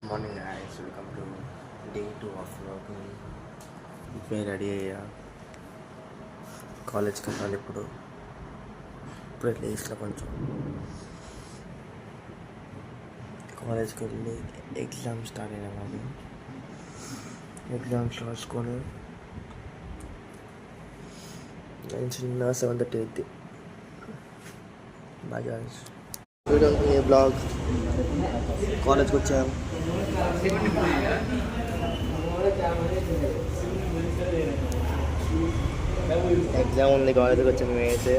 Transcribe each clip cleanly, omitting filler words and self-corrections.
Morning guys, welcome to day 2 of vlogging. ఇప్పుడే ready అయ్యా, కాలేజ్కి వెళ్ళాలి. ఇప్పుడే లేస్లో కొంచెం కాలేజ్కి వెళ్ళి ఎగ్జామ్ స్టార్ట్ అయినా కానీ ఎగ్జామ్స్ రాసుకొని నేను చిన్న 7:30 అయితే బాగా ఏ బ్లాగ్ కాలేజ్కి వచ్చాము. ఎగ్జామ్ ఉంది, కాలేజ్కి వచ్చాము. మేమైతే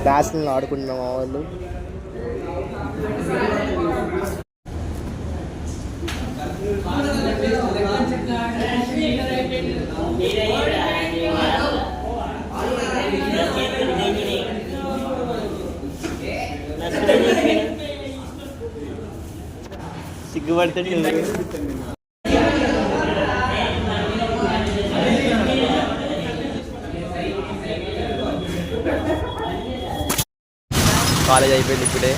బ్యాస్కెట్బాల్ ఆడుకుంటున్నాం మా వాళ్ళు. సిగ్గుపడుతుంది. కాలేజ్ అయిపోయింది ఇప్పుడే.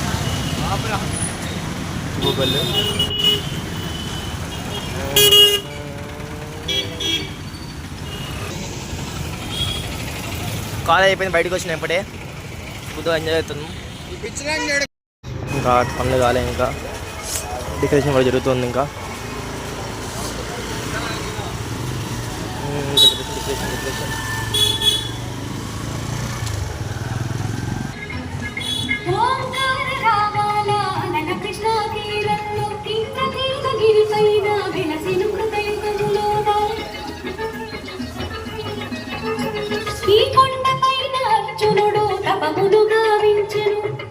గూగుల్ కాలేజ్ అయిపోయింది, బయటకు వచ్చిన ఇప్పుడే. కొద్దిగా ఎంజాయ్ అవుతున్నాం. ఇంకా పనులు కాలే, ఇంకా డెకరేషన్ కూడా జరుగుతుంది. ఇంకా డెకరేషన్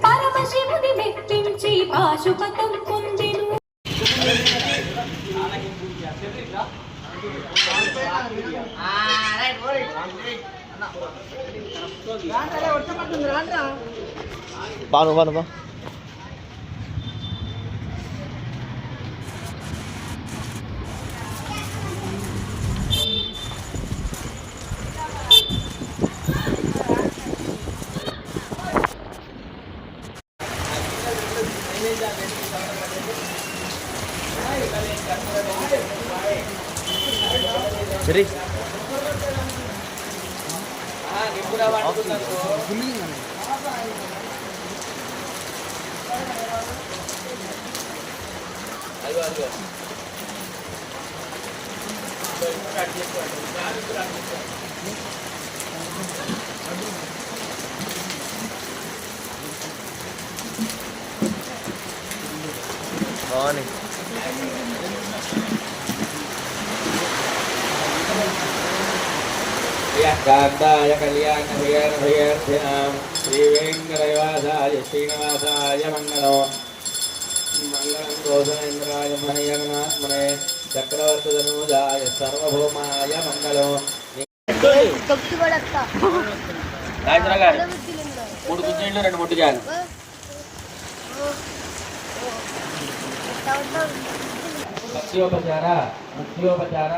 పరమశివుని మెప్పించి పాశుపతం పొందెను. బాను బాను బా సరే. బాగుంది. కాంతాయ కళ్యాణ భయార్థినాం శ్రీ వెంకటనివాసాయ శ్రీనివాసాయ మంగళం మంగళం గోధనేంద్రాయ మహేంద్రనాత్మనే చక్రవర్తి ధనుజాయ సర్వభౌమాయ మంగళం. మూడు కుర్చీలు, 2 ముట్టు చాలు. ముఖ్యోపచార